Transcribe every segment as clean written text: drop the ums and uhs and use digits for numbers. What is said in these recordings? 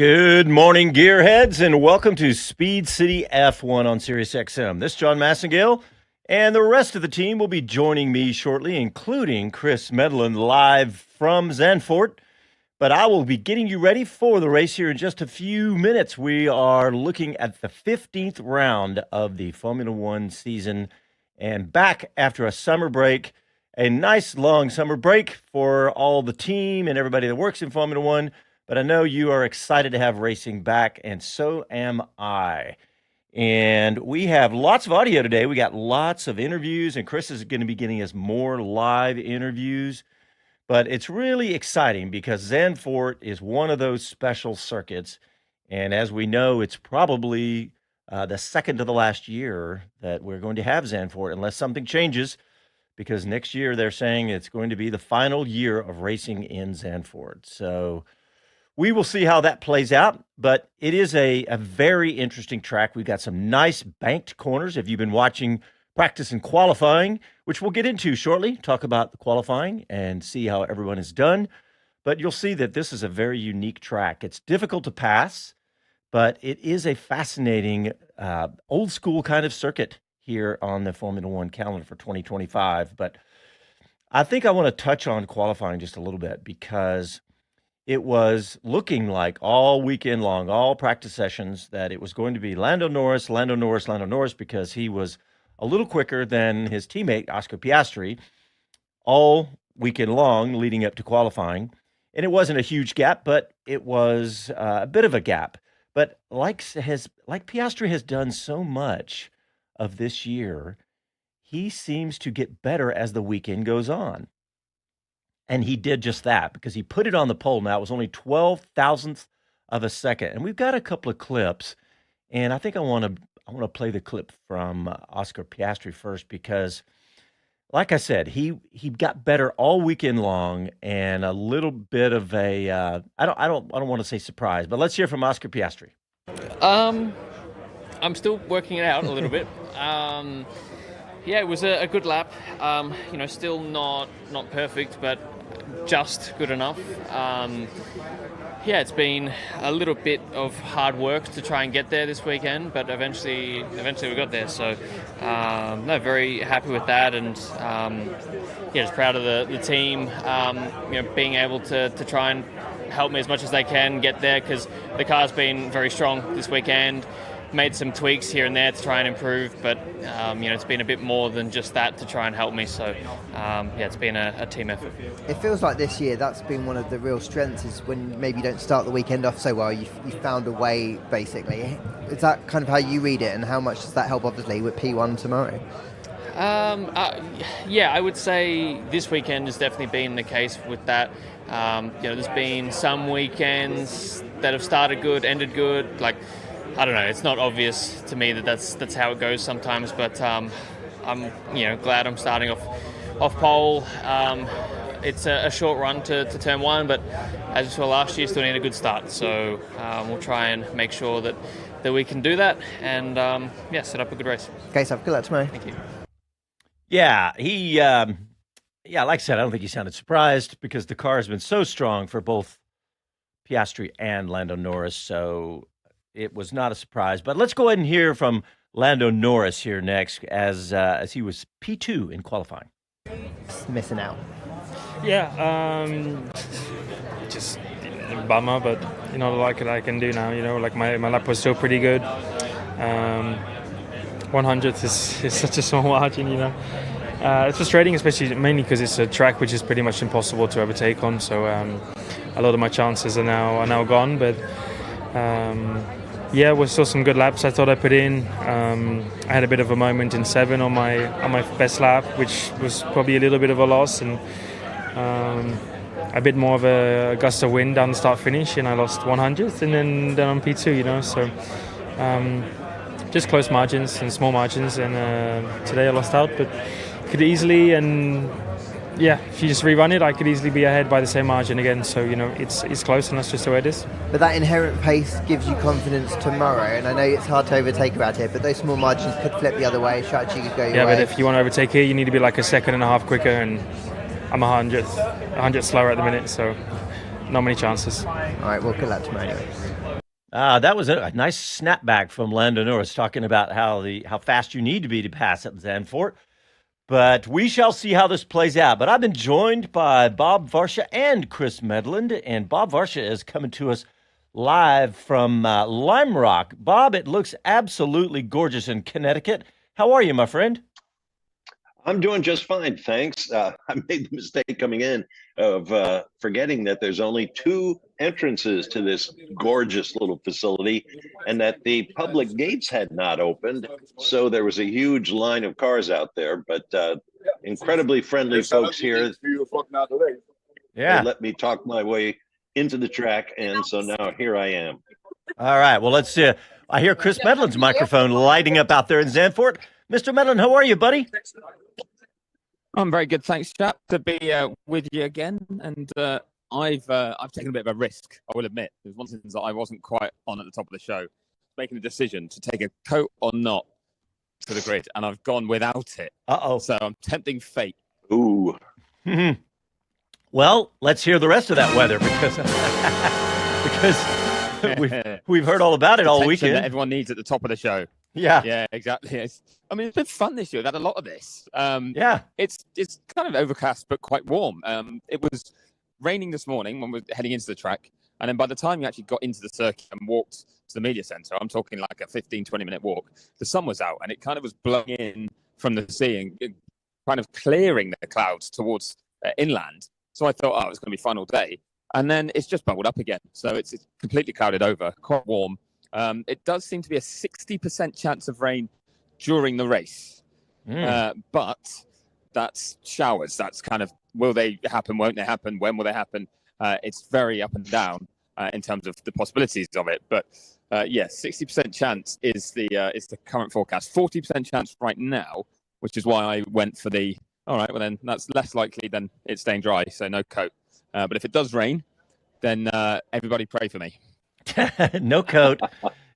Good morning, gearheads, and welcome to Speed City F1 on SiriusXM. This is Jon Massengale, and the rest of the team will be joining me shortly, including Chris Medland live from Zandfoort. But I will be getting you ready for the race here in just a few minutes. We are looking at the 15th round of the Formula One season and back after a summer break, a nice long summer break for all the team and everybody that works in Formula One. But I know you are excited to have racing back, and so am I. And we have lots of audio today. We got lots of interviews, and Chris is going to be getting us more live interviews. But it's really exciting because Zandfoort is one of those special circuits. And as we know, it's probably the second to the last year that we're going to have Zandfoort, unless something changes, because next year they're saying it's going to be the final year of racing in Zandfoort. So we will see how that plays out, but it is a very interesting track. We've got some nice banked corners. If you've been watching practice and qualifying, which we'll get into shortly, talk about the qualifying and see how everyone is done. But you'll see that this is a very unique track. It's difficult to pass, but it is a fascinating old school kind of circuit here on the Formula One calendar for 2025. But I think I want to touch on qualifying just a little bit because it was looking like all weekend long, all practice sessions, that it was going to be Lando Norris, because he was a little quicker than his teammate, Oscar Piastri, all weekend long leading up to qualifying. And it wasn't a huge gap, but it was a bit of a gap. But like Piastri has done so much of this year, he seems to get better as the weekend goes on. And he did just that because he put it on the pole. Now, it was only 12 thousandths of a second. And we've got a couple of clips. And I think I want to play the clip from Oscar Piastri first because, like I said, he got better all weekend long, and a little bit of a I don't want to say surprise, but let's hear from Oscar Piastri. I'm still working it out a little bit. Yeah, it was a good lap. Still not perfect, but just good enough. It's been a little bit of hard work to try and get there this weekend, but eventually we got there. So, very happy with that, and just proud of the team. Being able to try and help me as much as they can get there, because the car's been very strong this weekend. Made some tweaks here and there to try and improve, but it's been a bit more than just that to try and help me. So it's been a team effort. It feels like this year that's been one of the real strengths, is when maybe you don't start the weekend off so well, you found a way, basically. Is that kind of how you read it, and how much does that help, obviously, with P1 tomorrow? I would say this weekend has definitely been the case with that. There's been some weekends that have started good, ended good, like, I don't know. It's not obvious to me that's how it goes sometimes, but I'm glad I'm starting off pole. It's a short run to turn one, but as we saw last year, still need a good start. So we'll try and make sure that we can do that and set up a good race. Okay, so good luck tomorrow. Thank you. Yeah, like I said, I don't think he sounded surprised because the car has been so strong for both Piastri and Lando Norris. So it was not a surprise. But let's go ahead and hear from Lando Norris here next, as he was P2 in qualifying. Missing out. Yeah, just a bummer, but like I can do now. Like my lap was still pretty good. 100th is such a small margin. It's frustrating, especially mainly because it's a track which is pretty much impossible to overtake on. So a lot of my chances are now gone, but. We saw some good laps I thought I put in. I had a bit of a moment in 7 on my best lap, which was probably a little bit of a loss, and a bit more of a gust of wind down the start finish, and I lost 100th, and then on P2, so just close margins and small margins, and today I lost out, but could easily, and if you just rerun it, I could easily be ahead by the same margin again. So, it's close, and that's just the way it is. But that inherent pace gives you confidence tomorrow, and I know it's hard to overtake around here, but those small margins could flip the other way, strategy could go your way. Yeah, but if you want to overtake here, you need to be like a second and a half quicker, and I'm 100th slower at the minute, so not many chances. All right, well, good luck tomorrow anyway. That was a nice snapback from Lando Norris talking about how fast you need to be to pass at Zandfoort. But we shall see how this plays out. But I've been joined by Bob Varsha and Chris Medland, and Bob Varsha is coming to us live from Lime Rock. Bob, it looks absolutely gorgeous in Connecticut. How are you, my friend? I'm doing just fine, thanks. I made the mistake coming in of forgetting that there's only 2 entrances to this gorgeous little facility and that the public gates had not opened. So there was a huge line of cars out there, but incredibly friendly folks here. Yeah. They let me talk my way into the track, and so now here I am. All right. Well, let's see. I hear Chris Medland's microphone lighting up out there in Zandfoort. Mr. Medland, how are you, buddy? I'm very good, thanks, chap. To be with you again, and I've taken a bit of a risk. I will admit, there's one thing that I wasn't quite on at the top of the show, making a decision to take a coat or not to the grid, and I've gone without it. So I'm tempting fate. Ooh. Well, let's hear the rest of that weather because we've heard all about it all weekend. That everyone needs at the top of the show. Yeah, exactly. It's been fun this year. We've had a lot of this. Yeah, it's kind of overcast but quite warm. It was raining this morning when we were heading into the track, and then by the time you actually got into the circuit and walked to the media centre, I'm talking like a 15-20 minute walk, the sun was out and it kind of was blowing in from the sea and kind of clearing the clouds towards inland. So I thought, it's going to be fun all day, and then it's just bubbled up again. So it's completely clouded over, quite warm. It does seem to be a 60% chance of rain during the race, but that's showers. That's kind of, will they happen, won't they happen, when will they happen? It's very up and down in terms of the possibilities of it. But 60% chance is the current forecast. 40% chance right now, which is why I went for the, all right, well then that's less likely than it staying dry, so no coat. But if it does rain, then everybody pray for me. No coat.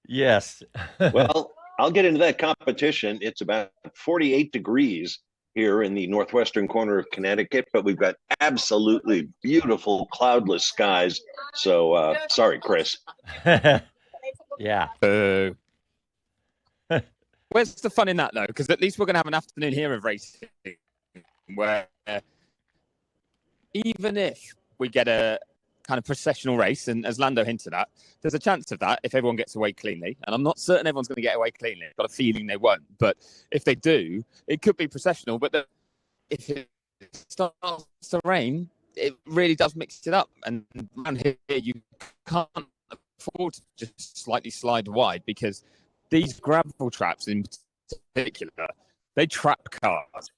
Yes. Well, I'll get into that competition. It's about 48 degrees here in the northwestern corner of Connecticut, but we've got absolutely beautiful cloudless skies. So sorry, Chris. Yeah. Where's the fun in that, though? Because at least we're going to have an afternoon here of racing where even if we get a kind of processional race, and as Lando hinted at, there's a chance of that if everyone gets away cleanly. And I'm not certain everyone's going to get away cleanly. I've got a feeling they won't. But if they do, it could be processional. But if it starts to rain, it really does mix it up. And around here, you can't afford to just slightly slide wide because these gravel traps in particular, they trap cars.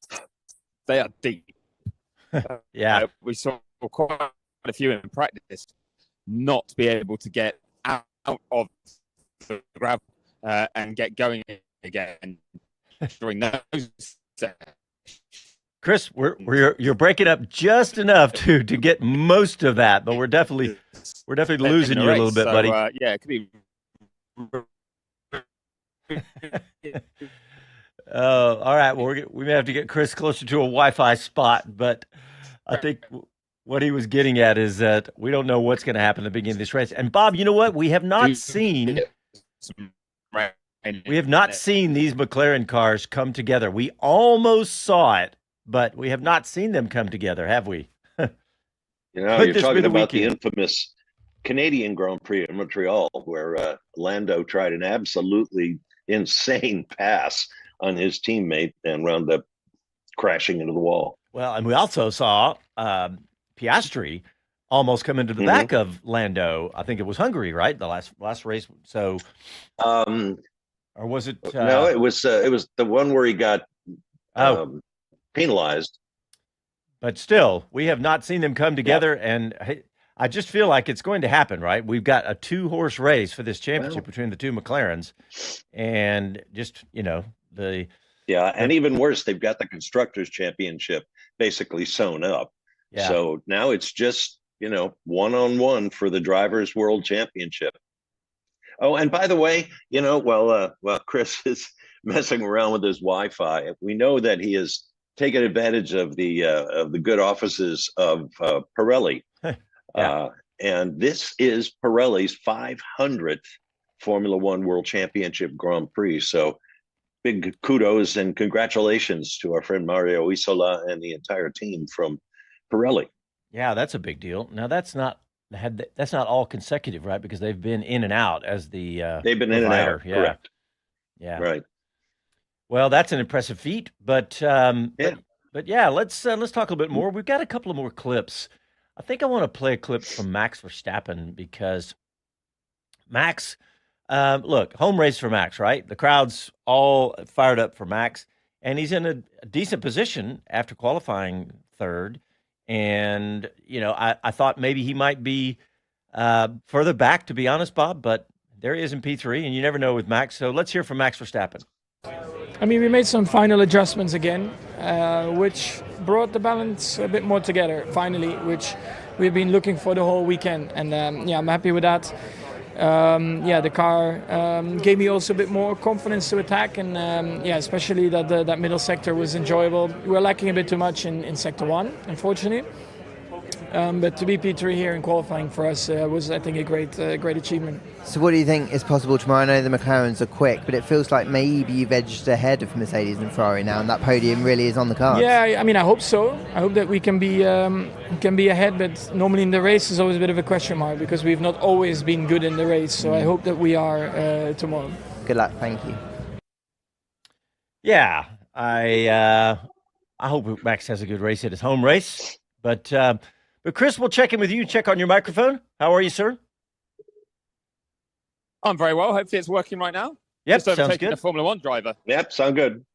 They are deep. Yeah. We saw quite a few in practice not be able to get out of the gravel and get going again during those. Chris, you're breaking up just enough to get most of that, but we're definitely losing you a little bit, buddy. Yeah, it could be. All right. Well, we may have to get Chris closer to a Wi-Fi spot, but I think what he was getting at is that we don't know what's going to happen at the beginning of this race. And Bob, you know what? We have not seen these McLaren cars come together. We almost saw it, but we have not seen them come together, have we? You're talking about the infamous Canadian Grand Prix in Montreal, where Lando tried an absolutely insane pass on his teammate and wound up crashing into the wall. Well, and we also saw Piastri almost come into the back of Lando. I think it was Hungary, right? The last race. So, or was it? No, it was the one where he got penalized. But still, we have not seen them come together, and I just feel like it's going to happen, right? We've got a 2-horse race for this championship between the two McLarens, and just and even worse, they've got the Constructors' Championship basically sewn up. Yeah. So now it's just, one-on-one for the Drivers' World Championship. Oh, and by the way, while Chris is messing around with his Wi-Fi, we know that he is taking advantage of the good offices of Pirelli. And this is Pirelli's 500th Formula One World Championship Grand Prix. So big kudos and congratulations to our friend Mario Isola and the entire team from Pirelli. Yeah, that's a big deal. Now that's not all consecutive, right? Because they've been in and out as the they've been provider. in and out. Yeah. Correct. Yeah. Right. Well, that's an impressive feat, but yeah, let's talk a little bit more. We've got a couple of more clips. I think I want to play a clip from Max Verstappen because Max, look, home race for Max, right? The crowd's all fired up for Max, and he's in a decent position after qualifying third. And, you know, I thought maybe he might be further back, to be honest, Bob, but there he is in P3, and you never know with Max. So let's hear from Max Verstappen. I mean, we made some final adjustments again, which brought the balance a bit more together, finally, which we've been looking for the whole weekend. And yeah, I'm happy with that. Yeah, the car gave me also a bit more confidence to attack, and yeah, especially that middle sector was enjoyable. We were lacking a bit too much in sector 1, unfortunately. But to be P3 here in qualifying for us was, I think, a great achievement. So what do you think is possible tomorrow? I know the McLarens are quick, but it feels like maybe you've edged ahead of Mercedes and Ferrari now, and that podium really is on the cards. Yeah, I mean, I hope so. I hope that we can be ahead, but normally in the race is always a bit of a question mark because we've not always been good in the race. So I hope that we are tomorrow. Good luck. Thank you. Yeah, I hope Max has a good race at his home race, but Chris, we'll check in with you. Check on your microphone. How are you, sir? I'm very well. Hopefully it's working right now. Yep, Just sounds overtaking good. a Formula One driver. Yep, sound good.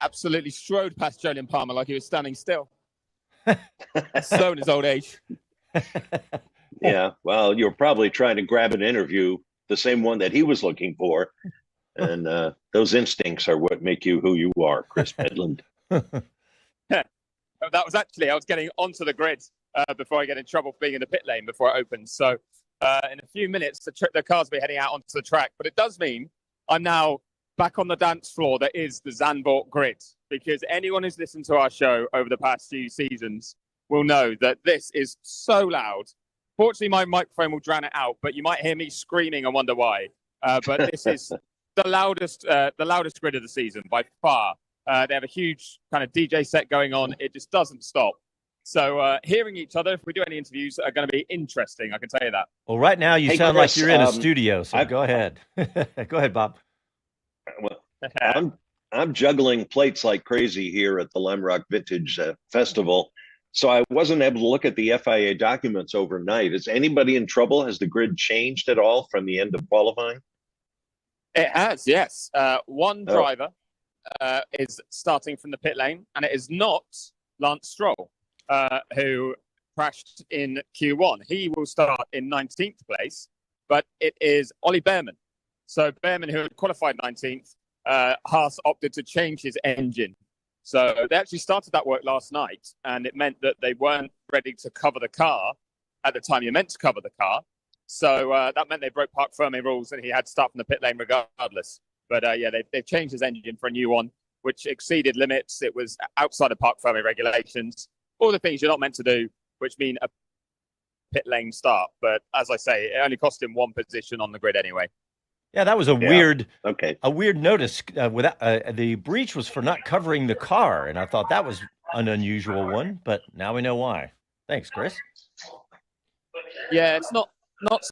Absolutely strode past Julian Palmer like he was standing still. So in his old age. Yeah, well, you're probably trying to grab an interview, the same one that he was looking for. And those instincts are what make you who you are, Chris Medland. That was actually, I was getting onto the grid before I get in trouble for being in the pit lane before it opens. So in a few minutes, the cars will be heading out onto the track. But it does mean I'm now back on the dance floor that is the Zandvoort grid. Because anyone who's listened to our show over the past few seasons will know that this is so loud. Fortunately, my microphone will drown it out, but you might hear me screaming and wonder why. But this is the loudest grid of the season by far. They have a huge kind of DJ set going on. It just doesn't stop. So hearing each other, if we do any interviews, are going to be interesting. I can tell you that. Well, right now you sound Chris, like you're in a studio, so go ahead. Go ahead, Bob. Well, I'm juggling plates like crazy here at the Limrock Vintage Festival. So I wasn't able to look at the FIA documents overnight. Is anybody in trouble? Has the grid changed at all from the end of qualifying? It has, yes. One driver is starting from the pit lane, and it is not Lance Stroll, who crashed in Q1. He will start in 19th place, but it is Ollie Behrman. So Behrman, who had qualified 19th, Haas opted to change his engine. So they actually started that work last night, and it meant that they weren't ready to cover the car at the time you're meant to cover the car. So that meant they broke Parc Fermé rules, and he had to start from the pit lane regardless. But yeah, they've changed his engine for a new one, which exceeded limits. It was outside of Parc Fermé regulations. All the things you're not meant to do, which mean a pit lane start. But as I say, it only cost him one position on the grid anyway. Yeah, that was a weird notice. Without the breach was for not covering the car, and I thought that was an unusual one. But now we know why. Thanks, Chris. Yeah, it's not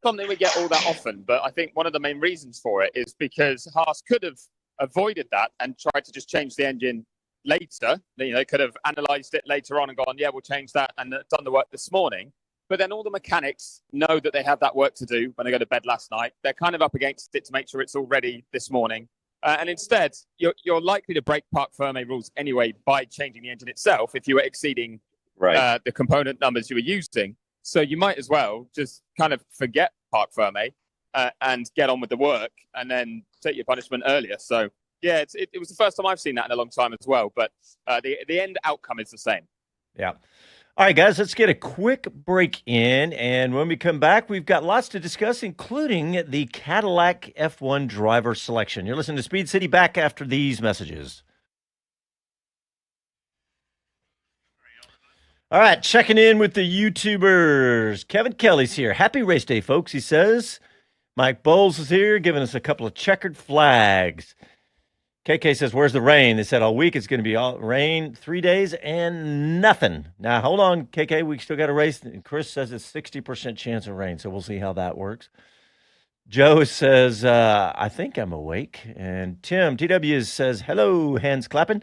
something we get all that often, but I think one of the main reasons for it is because Haas could have avoided that and tried to just change the engine later. They could have analysed it later on and gone, yeah, we'll change that, and done the work this morning. But then all the mechanics know that they have that work to do when they go to bed last night. They're kind of up against it to make sure it's all ready this morning. And instead, you're likely to break Parc Fermé rules anyway by changing the engine itself if you were exceeding the component numbers you were using. So you might as well just kind of forget Parc Fermé and get on with the work and then take your punishment earlier. So, yeah, it was the first time I've seen that in a long time as well. But the end outcome is the same. Yeah. All right, guys, let's get a quick break in. And when we come back, we've got lots to discuss, including the Cadillac F1 driver selection. You're listening to Speed City, back after these messages. All right, checking in with the YouTubers. Kevin Kelly's here. Happy race day, folks, he says. Mike Bowles is here, giving us a couple of checkered flags. KK says, where's the rain? They said all week it's going to be all rain, 3 days, and nothing. Now, hold on, KK. We still got a race. Chris says it's 60% chance of rain, so we'll see how that works. Joe says, I think I'm awake. And Tim, TW says, hello, hands clapping.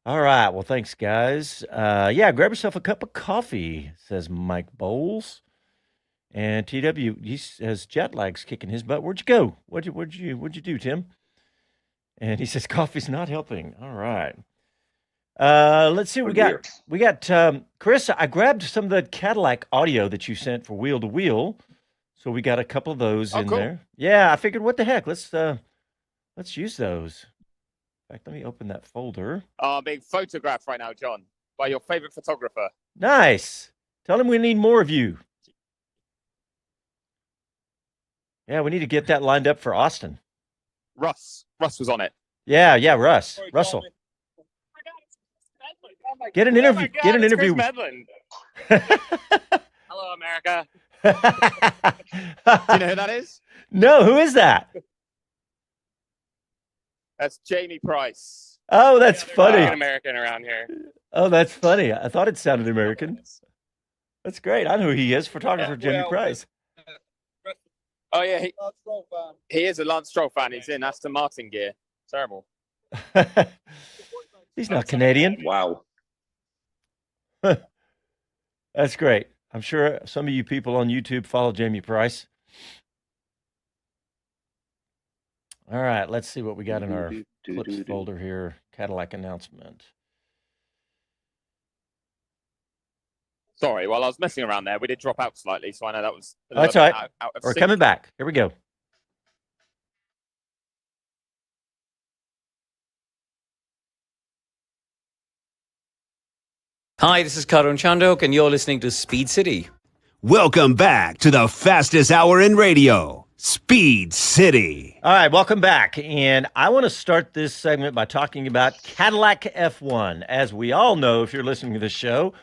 All right. Well, thanks, guys. Yeah, grab yourself a cup of coffee, says Mike Bowles. And TW, he says jet lag's kicking his butt. Where'd you go? What'd you do, Tim? And he says coffee's not helping. All right. Let's see what we got. We got Chris. I grabbed some of the Cadillac audio that you sent for Wheel to Wheel, so we got a couple of those in cool. there. Yeah, I figured, what the heck? Let's use those. In fact, let me open that folder. I'm being photographed right now, John, by your favorite photographer. Nice. Tell him we need more of you. Yeah, we need to get that lined up for Austin. Russ was on it. Yeah, Russ. Russell. Get an interview. Get an interview. Chris Medland. Hello, America. Do you know who that is? No, who is that? That's Jamie Price. Oh, that's funny. An American around here. Oh, that's funny. I thought it sounded American. That's great. I know who he is. Photographer Jamie Price. Oh yeah, he is a Lance Stroll fan. He's in Aston Martin gear. Terrible. He's not Canadian. Wow. That's great. I'm sure some of you people on YouTube follow Jamie Price. All right, let's see what we got in our clips folder here. Cadillac announcement. Sorry, while I was messing around there, we did drop out slightly, so I know that was. That's all right. We're coming back. Here we go. Hi, this is Karun Chandok, and you're listening to Speed City. Welcome back to the fastest hour in radio, Speed City. All right, welcome back. And I want to start this segment by talking about Cadillac F1. As we all know, if you're listening to this show,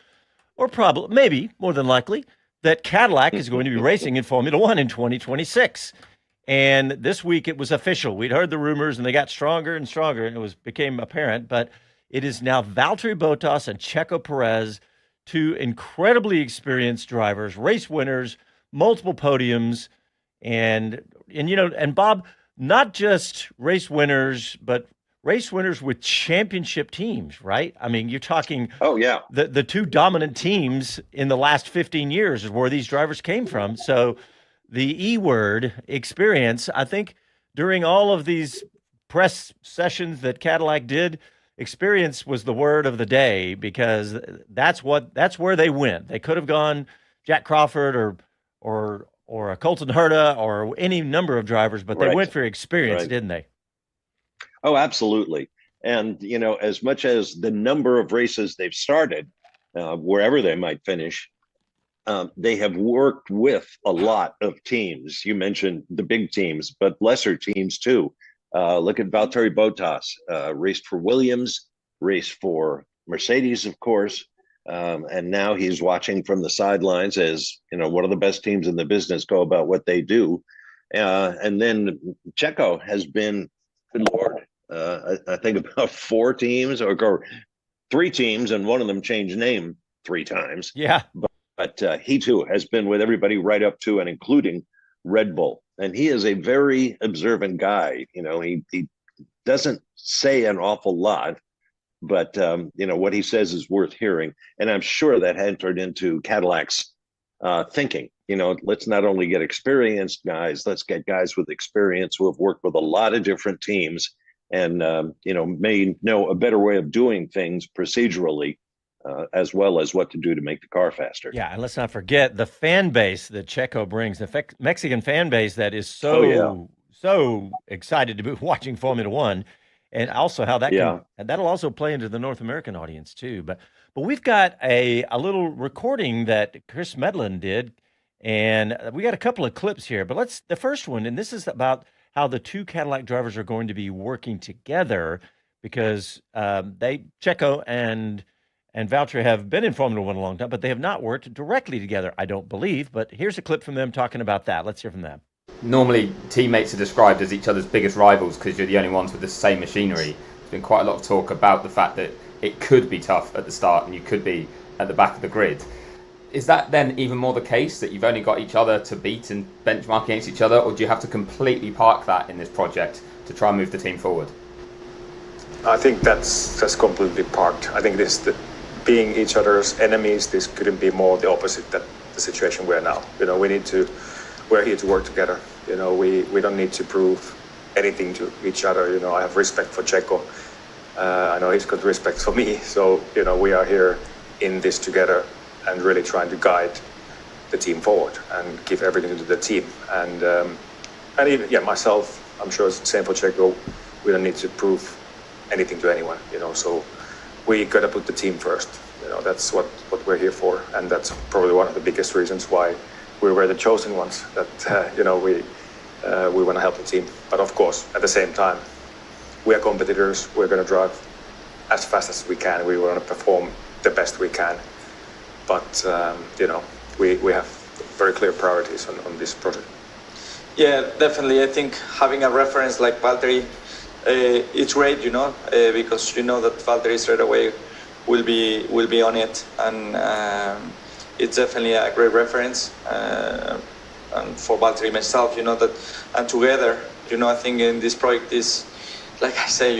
or probably, maybe, more than likely, that Cadillac is going to be racing in Formula One in 2026. And this week it was official. We'd heard the rumors, and they got stronger and stronger, and it became apparent. But it is now Valtteri Bottas and Checo Perez, two incredibly experienced drivers, race winners, multiple podiums, and Bob, not just race winners, but race winners with championship teams, right? I mean, you're talking. Oh yeah. The two dominant teams in the last 15 years is where these drivers came from. So the E word, experience, I think during all of these press sessions that Cadillac did, experience was the word of the day, because that's where they went. They could have gone Jack Crawford or a Colton Herta or any number of drivers, but they went for experience, didn't they? Oh, absolutely. And, as much as the number of races they've started, wherever they might finish, they have worked with a lot of teams. You mentioned the big teams, but lesser teams too. Look at Valtteri Bottas, raced for Williams, raced for Mercedes, of course. And now he's watching from the sidelines as, one of the best teams in the business go about what they do. And then Checo has been, good Lord, I think about 4 teams or 3 teams, and one of them changed name 3 times. Yeah. But he too has been with everybody right up to and including Red Bull. And he is a very observant guy. He doesn't say an awful lot, but what he says is worth hearing. And I'm sure that entered into Cadillac's thinking. Let's not only get experienced guys, let's get guys with experience who have worked with a lot of different teams and may know a better way of doing things procedurally, as well as what to do to make the car faster. Yeah, and let's not forget the fan base that Checo brings, the Mexican fan base that is so excited to be watching Formula One, and also how that that'll also play into the North American audience too. But we've got a little recording that Chris Medland did, and we got a couple of clips here. But the first one, and this is about how the two Cadillac drivers are going to be working together, because Checo and and Valtteri have been in Formula One a long time, but they have not worked directly together, I don't believe. But here's a clip from them talking about that. Let's hear from them. Normally, teammates are described as each other's biggest rivals because you're the only ones with the same machinery. There's been quite a lot of talk about the fact that it could be tough at the start and you could be at the back of the grid. Is that then even more the case, that you've only got each other to beat and benchmark against each other, or do you have to completely park that in this project to try and move the team forward? I think that's completely parked. I think being each other's enemies, this couldn't be more the opposite that the situation we're now. We're here to work together. We don't need to prove anything to each other. I have respect for Checo. I know he's got respect for me. So, we are here in this together and really trying to guide the team forward and give everything to the team. And even myself, I'm sure it's the same for Checo. We don't need to prove anything to anyone, so we got to put the team first. That's what we're here for. And that's probably one of the biggest reasons why we were the chosen ones, that, we want to help the team. But of course, at the same time, we are competitors. We're going to drive as fast as we can. We want to perform the best we can. But, we have very clear priorities on this project. Yeah, definitely. I think having a reference like Valtteri, it's great, because you know that Valtteri straight away will be on it, and it's definitely a great reference. And for Valtteri myself, that, and together, I think in this project is, like I say,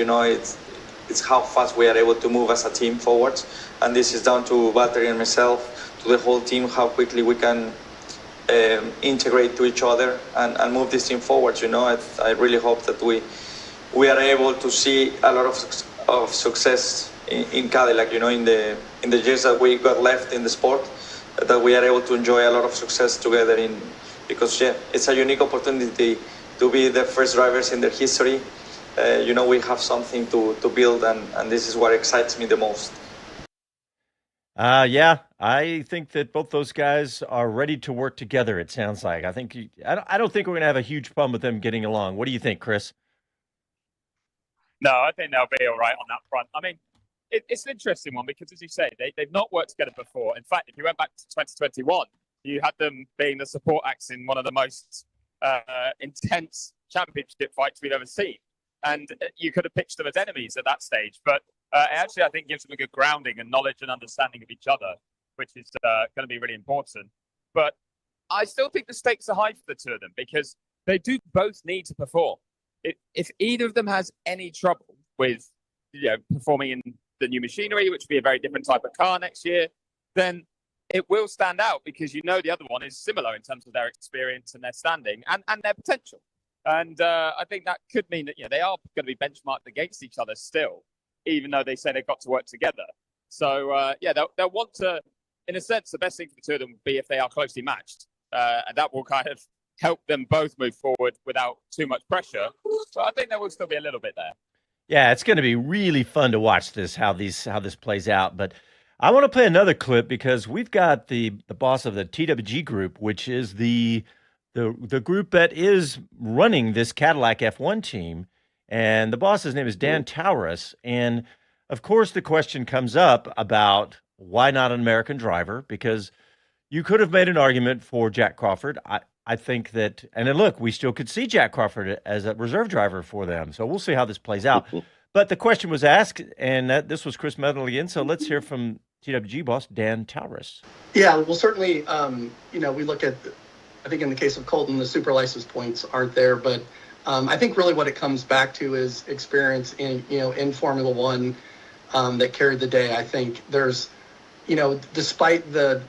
it's how fast we are able to move as a team forward, and this is down to Valtteri and myself, to the whole team, how quickly we can integrate to each other and move this team forward. I really hope that we are able to see a lot of success in Cadillac, in the years that we got left in the sport, that we are able to enjoy a lot of success together because it's a unique opportunity to be the first drivers in their history. We have something to build, and this is what excites me the most. I think that both those guys are ready to work together, it sounds like. I don't think we're going to have a huge problem with them getting along. What do you think, Chris? No, I think they'll be all right on that front. I mean, it's an interesting one because, as you say, they've not worked together before. In fact, if you went back to 2021, you had them being the support acts in one of the most intense championship fights we've ever seen. And you could have pitched them as enemies at that stage. But actually, I think gives them a good grounding and knowledge and understanding of each other, which is going to be really important. But I still think the stakes are high for the two of them because they do both need to perform. If either of them has any trouble with performing in the new machinery, which will be a very different type of car next year, then it will stand out because the other one is similar in terms of their experience and their standing and their potential. And I think that could mean that they are going to be benchmarked against each other still, even though they say they've got to work together. So they'll want to, in a sense, the best thing for the two of them would be if they are closely matched, and that will kind of help them both move forward without too much pressure. So I think there will still be a little bit there. Yeah, it's going to be really fun to watch how this plays out. But I want to play another clip because we've got the boss of the TWG group, which is the group that is running this Cadillac F1 team. And the boss's name is Dan Taurus. And of course, the question comes up about why not an American driver? Because you could have made an argument for Jack Crawford. I think that, and then look, we still could see Jack Crawford as a reserve driver for them. So we'll see how this plays out. But the question was asked, and this was Chris Medland again. So let's hear from TWG boss Dan Taurus. Yeah, well, certainly, we look at, I think in the case of Colton, the super license points aren't there. But I think really what it comes back to is experience in Formula One that carried the day. I think there's, despite the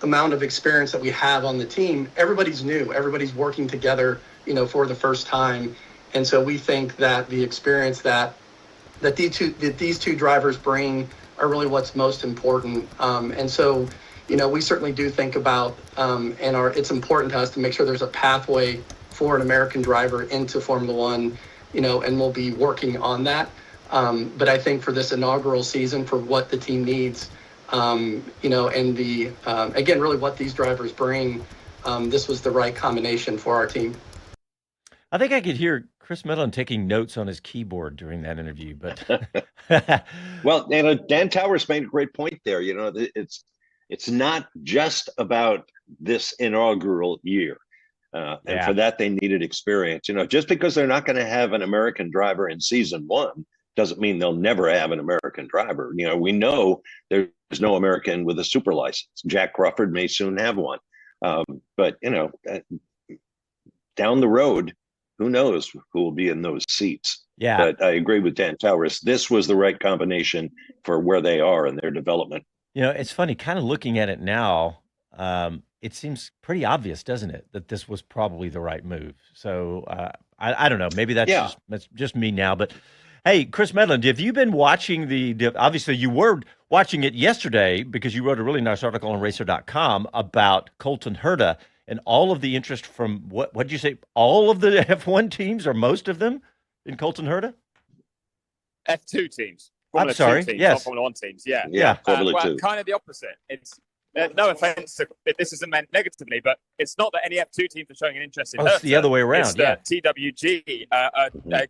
amount of experience that we have on the team, everybody's new, everybody's working together, for the first time. And so we think that the experience that these two drivers bring are really what's most important. And so, we certainly do think about, it's important to us to make sure there's a pathway for an American driver into Formula One, and we'll be working on that. But I think for this inaugural season, for what the team needs, and again, really what these drivers bring, this was the right combination for our team. I think I could hear Chris Medland taking notes on his keyboard during that interview, but well, Dan Towers made a great point there. It's not just about this inaugural year. And for that, they needed experience. Just because they're not going to have an American driver in season one doesn't mean they'll never have an American driver. We know there's no American with a super license. Jack Crawford may soon have one. But down the road, who knows who will be in those seats. Yeah. But I agree with Dan Towers. This was the right combination for where they are in their development. It's funny, kind of looking at it now, it seems pretty obvious, doesn't it, that this was probably the right move. So I don't know. Maybe that's just me now. But, hey, Chris Medland, have you been watching obviously you were watching it yesterday because you wrote a really nice article on Racer.com about Colton Herta and all of the interest from, what did you say, all of the F1 teams or most of them in Colton Herta? F2 teams. I'm sorry, teams, yes. Not Formula 1 teams, yeah. Formula 2. Kind of the opposite. It's no offense if this isn't meant negatively, but it's not that any F2 teams are showing an interest in Herta. It's the other way around, it's that TWG are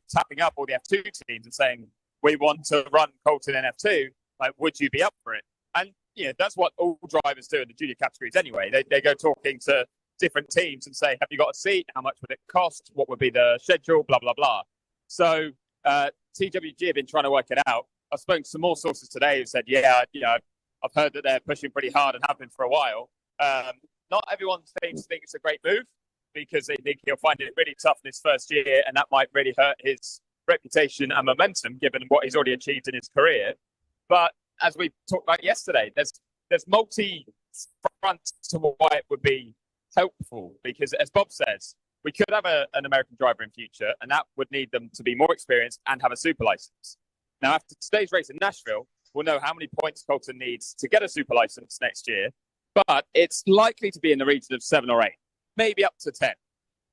tapping up all the F2 teams and saying, we want to run Colton in F2. Like, would you be up for it? And, that's what all drivers do in the junior categories anyway. They go talking to different teams and say, have you got a seat? How much would it cost? What would be the schedule? Blah, blah, blah. So TWG have been trying to work it out. I've spoken to some more sources today who said, I've heard that they're pushing pretty hard and have been for a while. Not everyone seems to think it's a great move because they think he'll find it really tough in his first year, and that might really hurt his reputation and momentum given what he's already achieved in his career. But as we talked about yesterday, there's multi-fronts to why it would be helpful, because as Bob says, we could have an American driver in future, and that would need them to be more experienced and have a super license. Now, after today's race in Nashville, we'll know how many points Colton needs to get a super license next year, but it's likely to be in the region of 7 or 8, maybe up to 10.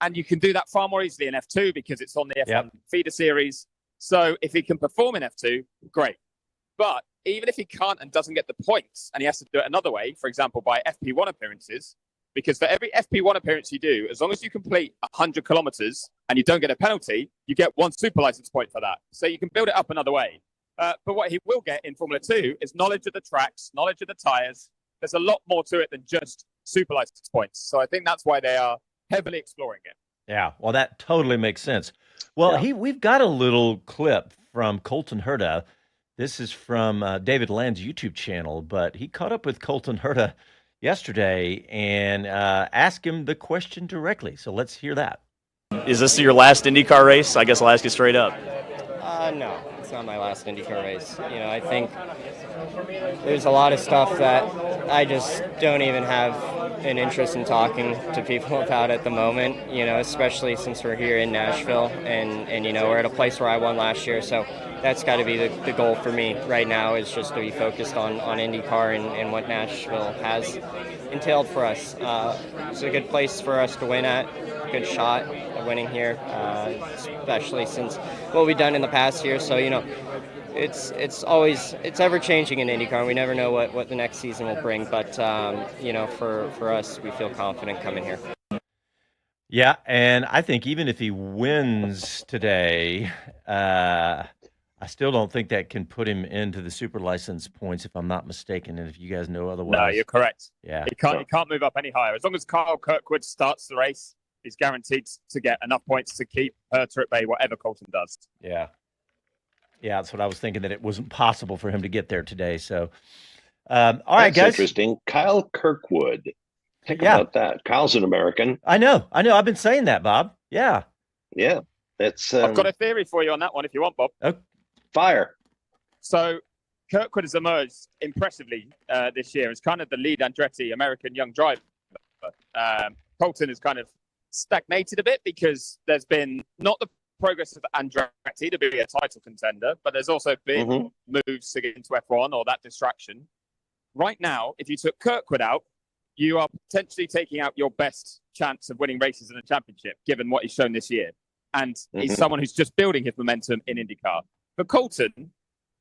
And you can do that far more easily in F2 because it's on the F1 feeder series. So if he can perform in F2, great. But even if he can't and doesn't get the points, and he has to do it another way, for example, by FP1 appearances, because for every FP1 appearance you do, as long as you complete 100 kilometers and you don't get a penalty, you get 1 super license point for that. So you can build it up another way. But what he will get in Formula 2 is knowledge of the tracks, knowledge of the tyres. There's a lot more to it than just super license points. So I think that's why they are heavily exploring it. Yeah, well, that totally makes sense. Well, we've got a little clip from Colton Herta. This is from David Land's YouTube channel, but he caught up with Colton Herta yesterday and asked him the question directly. So let's hear that. Is this your last IndyCar race? I guess I'll ask you straight up. No, it's not my last IndyCar race. I think there's a lot of stuff that I just don't even have an interest in talking to people about at the moment, especially since we're here in Nashville and we're at a place where I won last year. So that's got to be the goal for me right now, is just to be focused on IndyCar and what Nashville has entailed for us. It's a good place for us to win at, good shot at winning here, especially since what we've done in the past year. So, it's ever changing in IndyCar, and we never know what the next season will bring. But, for us, we feel confident coming here. Yeah, and I think even if he wins today, I still don't think that can put him into the super license points, if I'm not mistaken. And if you guys know otherwise. No, you're correct. Yeah. He can't move up any higher. As long as Kyle Kirkwood starts the race, he's guaranteed to get enough points to keep Herta at bay, whatever Colton does. Yeah. Yeah, that's what I was thinking, that it wasn't possible for him to get there today. So, all right, guys. Interesting. Kyle Kirkwood. Think about that. Kyle's an American. I know. I've been saying that, Bob. Yeah. Yeah. That's. I've got a theory for you on that one if you want, Bob. Okay. Fire. So Kirkwood has emerged impressively this year as kind of the lead Andretti American young driver. Colton has kind of stagnated a bit because there's been not the progress of Andretti to be a title contender, but there's also been moves to get into F1 or that distraction. Right now, if you took Kirkwood out, you are potentially taking out your best chance of winning races in a championship, given what he's shown this year. And he's someone who's just building his momentum in IndyCar. For Colton,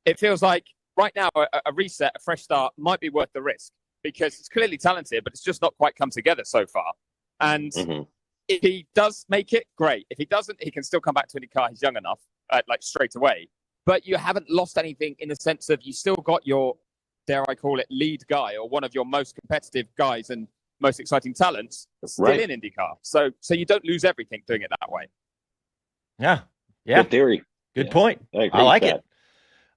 it feels like right now a reset, a fresh start might be worth the risk, because it's clearly talented, but it's just not quite come together so far. And If he does make it, great. If he doesn't, he can still come back to IndyCar. He's young enough, like straight away. But you haven't lost anything in the sense of you still got your, dare I call it, lead guy or one of your most competitive guys and most exciting talents still in IndyCar. So you don't lose everything doing it that way. Yeah. Good theory. Good point. I like it.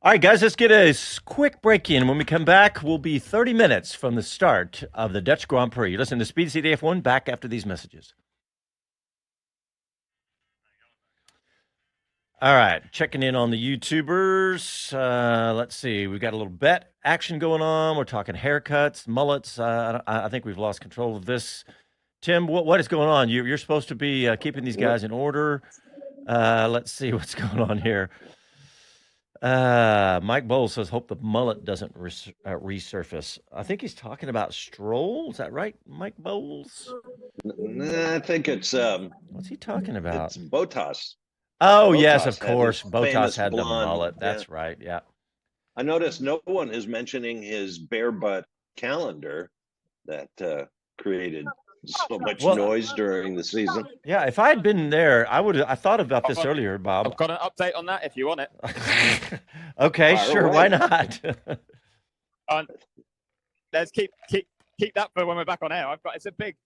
All right, guys, let's get a quick break in. When we come back, we'll be 30 minutes from the start of the Dutch Grand Prix. You listen to Speed City F1, back after these messages. All right, checking in on the YouTubers. Let's see. We've got a little bet action going on. We're talking haircuts, mullets. I think we've lost control of this. Tim, what is going on? You're supposed to be keeping these guys in order. Let's see what's going on here. Mike Bowles says, hope the mullet doesn't resurface. I think he's talking about Stroll. Is that right, Mike Bowles? I think it's... what's he talking about? It's Bottas. Oh, Bottas yes, of course. Bottas had blonde, the mullet. That's right, yeah. I noticed no one is mentioning his bare butt calendar that created so much noise during the season. Yeah, if I had been there, I thought about this earlier, Bob. I've got an update on that if you want it. Okay, sure, why not? Let's keep that for when we're back on air. It's a big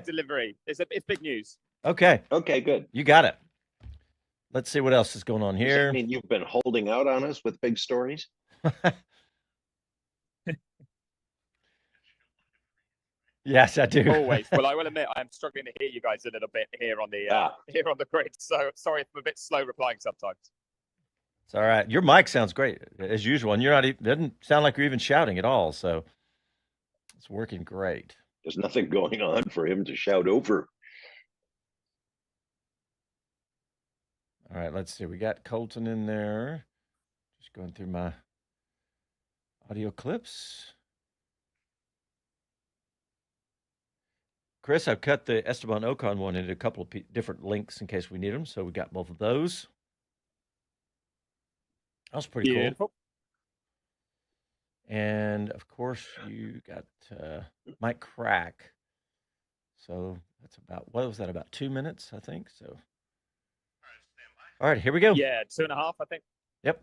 delivery. It's big news. Okay, good. You got it. Let's see what else is going on here. Does that mean you've been holding out on us with big stories? Yes, I do. Always. Well, I will admit I am struggling to hear you guys a little bit here on the grid. So sorry if I'm a bit slow replying sometimes. It's all right. Your mic sounds great as usual, and you're not even, doesn't sound like you're even shouting at all. So it's working great. There's nothing going on for him to shout over. All right, let's see. We got Colton in there. Just going through my audio clips. Chris, I've cut the Esteban Ocon one into a couple of different links in case we need them. So we got both of those. That was pretty cool. And, of course, you got Mike Crack. So that's about, what was that, about 2 minutes, I think? So. All right, here we go. Yeah, 2.5, I think. Yep.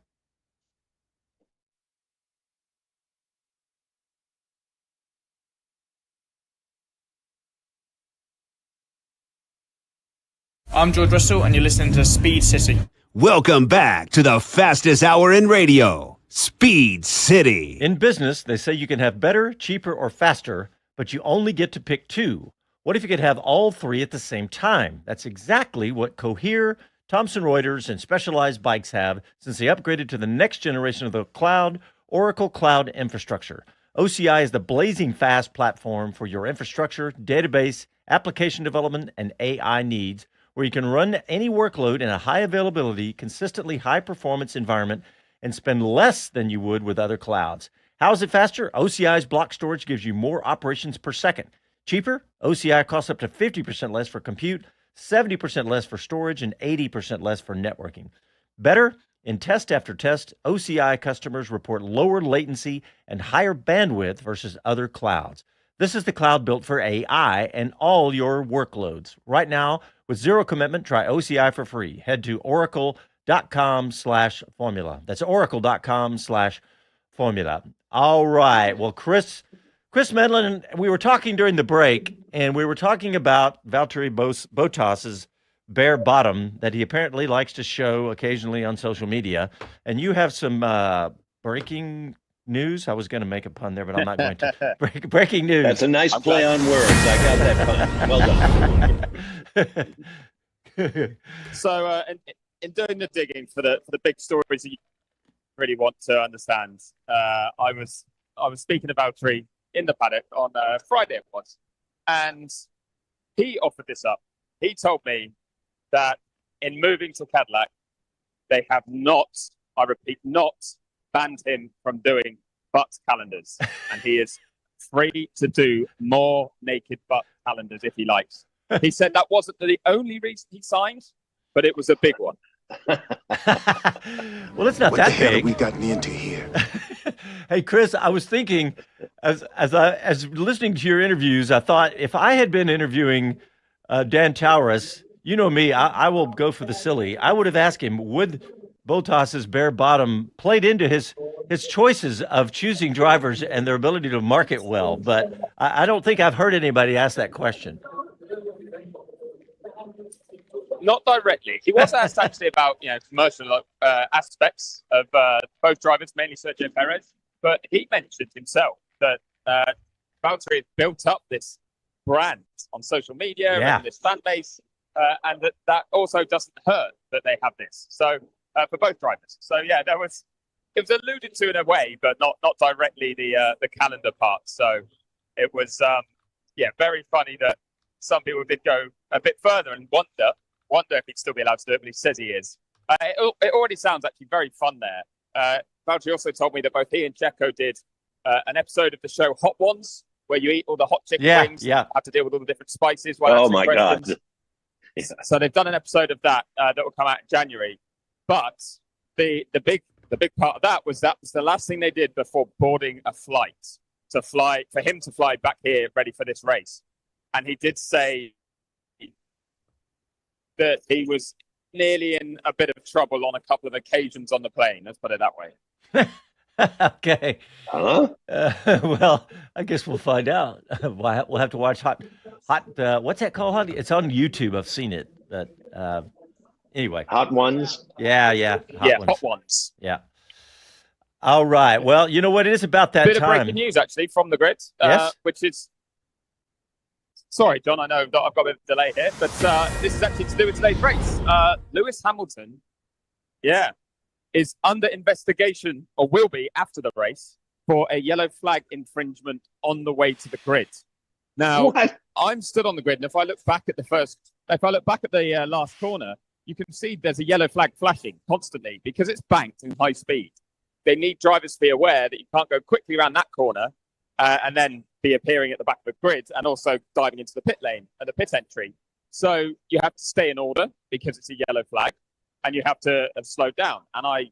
I'm George Russell, and you're listening to Speed City. Welcome back to the fastest hour in radio, Speed City. In business, they say you can have better, cheaper, or faster, but you only get to pick two. What if you could have all three at the same time? That's exactly what Cohere, Thomson Reuters, and Specialized Bikes have since they upgraded to the next generation of the cloud, Oracle Cloud Infrastructure. OCI is the blazing fast platform for your infrastructure, database, application development, and AI needs, where you can run any workload in a high availability, consistently high performance environment and spend less than you would with other clouds. How is it faster? OCI's block storage gives you more operations per second. Cheaper? OCI costs up to 50% less for compute, 70% less for storage, and 80% less for networking. Better? In test after test, OCI customers report lower latency and higher bandwidth versus other clouds. This is the cloud built for AI and all your workloads. Right now, with zero commitment, try OCI for free. Head to oracle.com/formula. That's oracle.com/formula. All right. Well, Chris Medland, we were talking during the break, and we were talking about Valtteri Bottas's bare bottom that he apparently likes to show occasionally on social media. And you have some breaking news. I was going to make a pun there, but I'm not going to. Breaking news. That's a nice play on words. I got that pun. Well done. So, in doing the digging for the big stories that you really want to understand, I was speaking about Prix in the paddock on Friday it was, and he offered this up. He told me that in moving to Cadillac, they have not, I repeat, not banned him from doing butt calendars, and he is free to do more naked butt calendars if he likes. He said that wasn't the only reason he signed, but it was a big one. Well, it's not what that the hell big. We got me into here. Hey, Chris, I was thinking as listening to your interviews, I thought if I had been interviewing Dan Tauris, you know me, I will go for the silly. I would have asked him, would Bottas's bare bottom played into his choices of choosing drivers and their ability to market well? But I don't think I've heard anybody ask that question. Not directly. He was asked actually about commercial aspects of both drivers, mainly Sergio Perez. But he mentioned himself that Valtteri had built up this brand on social media and this fan base, and that also doesn't hurt that they have this. So for both drivers. So yeah, it was alluded to in a way, but not directly the calendar part. So it was very funny that some people did go a bit further and wonder if he'd still be allowed to do it, but he says he is. It already sounds actually very fun there. Valtteri also told me that both he and Checo did an episode of the show Hot Ones, where you eat all the hot chicken wings and have to deal with all the different spices. Oh my God. Yeah. So they've done an episode of that that will come out in January. But the big part of that was the last thing they did before boarding a flight for him to fly back here ready for this race. And he did say that he was nearly in a bit of trouble on a couple of occasions on the plane. Let's put it that way. Okay. Well, I guess we'll find out. We'll have to watch Hot. What's that called? It's on YouTube. I've seen it. But anyway, Hot Ones. Yeah. Hot Ones. Yeah. All right. Well, you know what? It is about that bit time. Of breaking news actually from the grid. Yes. Which is. Sorry, John. I know I've got a bit of a delay here, but this is actually to do with today's race. Lewis Hamilton. Yeah. Is under investigation, or will be after the race, for a yellow flag infringement on the way to the grid. Now, I'm stood on the grid, and if I look back at the last corner, you can see there's a yellow flag flashing constantly because it's banked in high speed. They need drivers to be aware that you can't go quickly around that corner and then be appearing at the back of the grid and also diving into the pit lane and the pit entry. So you have to stay in order because it's a yellow flag. And you have to have slowed down. And I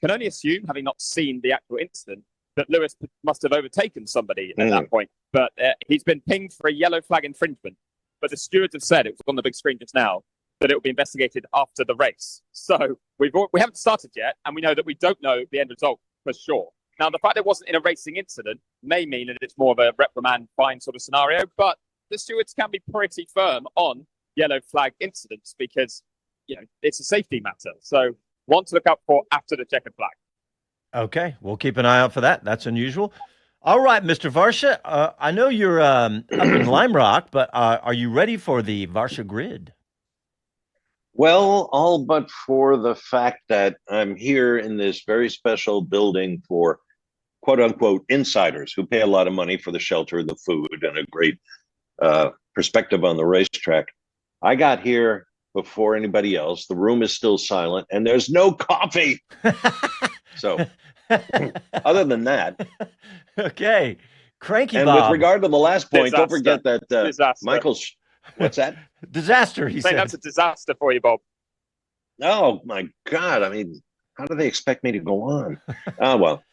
can only assume, having not seen the actual incident, that Lewis must have overtaken somebody at that point. But he's been pinged for a yellow flag infringement. But the stewards have said, it was on the big screen just now, that it will be investigated after the race. So we haven't started yet, and we know that we don't know the end result for sure. Now, the fact it wasn't in a racing incident may mean that it's more of a reprimand fine sort of scenario, but the stewards can be pretty firm on yellow flag incidents because it's a safety matter. So one to look out for after the checkered flag. Okay, we'll keep an eye out for that. That's unusual. All right, Mr. Varsha, I know you're up in Lime Rock, but are you ready for the Varsha grid? Well, all but for the fact that I'm here in this very special building for quote-unquote insiders who pay a lot of money for the shelter, the food, and a great perspective on the racetrack. I got here before anybody else. The room is still silent, and there's no coffee. So, other than that, okay, cranky and Bob. with regard to the last point, Disaster. don't forget that Michael's. What's that? Disaster. He said that's a disaster for you, Bob. Oh my God! I mean, how do they expect me to go on? Well,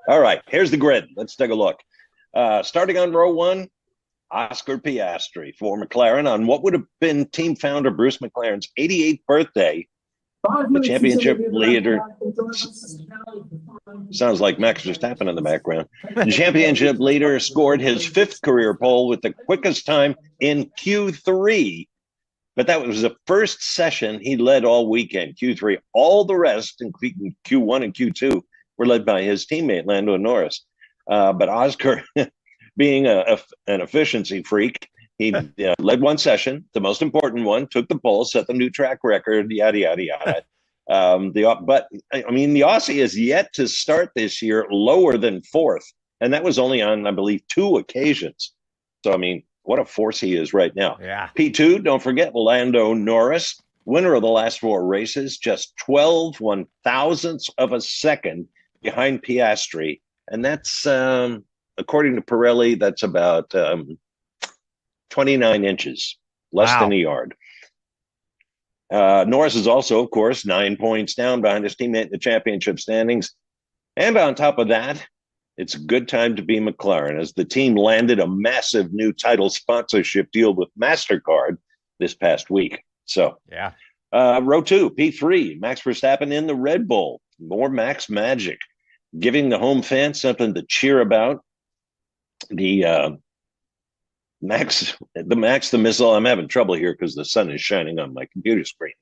all right. Here's the grid. Let's take a look. Starting on row one. Oscar Piastri for McLaren on what would have been team founder Bruce McLaren's 88th birthday. The championship leader sounds like Max Verstappen in the background. The championship leader scored his 5th career pole with the quickest time in Q3. But that was the first session he led all weekend, Q3. All the rest, including Q1 and Q2, were led by his teammate, Lando Norris. But Oscar... being an efficiency freak, he led one session, the most important one, took the pole, set the new track record, yada, yada, yada. But, I mean, the Aussie is yet to start this year lower than 4th, and that was only on, I believe, 2 occasions. So, I mean, what a force he is right now. Yeah. P2, don't forget, Lando Norris, winner of the last 4 races, just 12 1,000ths of a second behind Piastri. And that's... according to Pirelli, that's about 29 inches, less than a yard. Norris is also, of course, 9 points down behind his teammate in the championship standings. And on top of that, It's a good time to be McLaren as the team landed a massive new title sponsorship deal with MasterCard this past week. So, yeah. Row 2, P3, Max Verstappen in the Red Bull. More Max magic, giving the home fans something to cheer about. The Max the missile. I'm having trouble here because the sun is shining on my computer screen.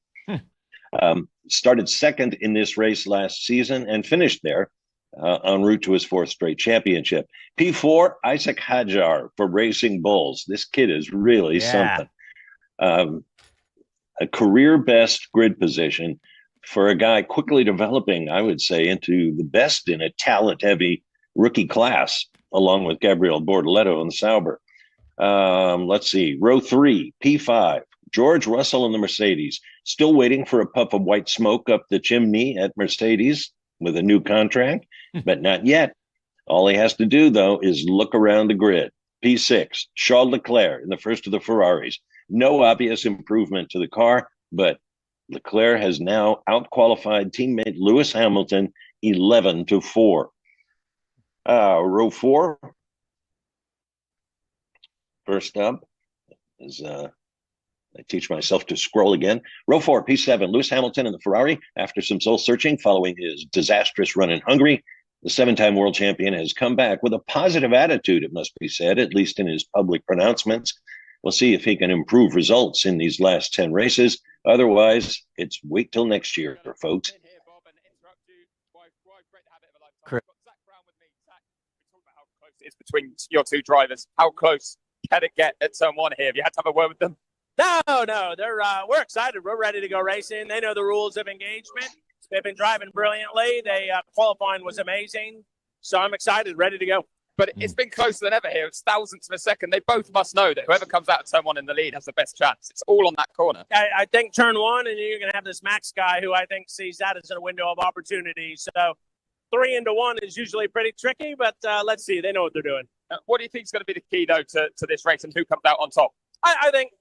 Started second in this race last season and finished there en route to his 4th straight championship. P4, Isaac Hadjar for Racing Bulls. This kid is really something. A career best grid position for a guy quickly developing, I would say, into the best in a talent-heavy rookie class, along with Gabriel Bortoleto and Sauber. Let's see, row 3, P5, George Russell in the Mercedes, still waiting for a puff of white smoke up the chimney at Mercedes with a new contract, but not yet. All he has to do, though, is look around the grid. P6, Charles Leclerc in the first of the Ferraris. No obvious improvement to the car, but Leclerc has now outqualified teammate Lewis Hamilton 11-4. Row 4. First up is I teach myself to scroll again. Row 4, P7, Lewis Hamilton in the Ferrari. After some soul searching following his disastrous run in Hungary, the 7-time world champion has come back with a positive attitude, it must be said, at least in his public pronouncements. We'll see if he can improve results in these last 10 races. Otherwise, it's wait till next year, folks. It's between your two drivers. How close can it get at turn 1 here? Have you had to have a word with them? No. We're excited. We're ready to go racing. They know the rules of engagement. They've been driving brilliantly. Qualifying was amazing. So I'm excited, ready to go. But it's been closer than ever here. It's thousandths of a second. They both must know that whoever comes out of turn 1 in the lead has the best chance. It's all on that corner. I think turn 1, and you're going to have this Max guy who I think sees that as a window of opportunity. So 3 into 1 is usually pretty tricky, but let's see. They know what they're doing. What do you think is going to be the key, though, to this race and who comes out on top? I think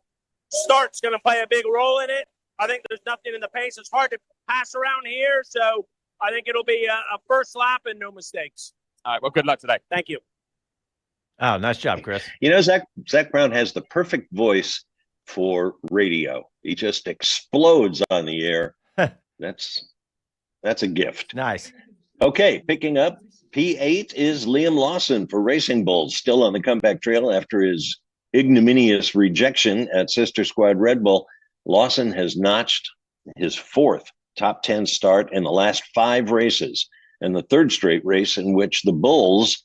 start's going to play a big role in it. I think there's nothing in the pace. It's hard to pass around here, so I think it'll be a first lap and no mistakes. All right, well, good luck today. Thank you. Oh, nice job, Chris. You know, Zach Brown has the perfect voice for radio. He just explodes on the air. That's a gift. Nice. Okay, picking up, P8 is Liam Lawson for Racing Bulls, still on the comeback trail after his ignominious rejection at Sister Squad Red Bull. Lawson has notched his 4th top 10 start in the last 5 races, and the 3rd straight race in which the Bulls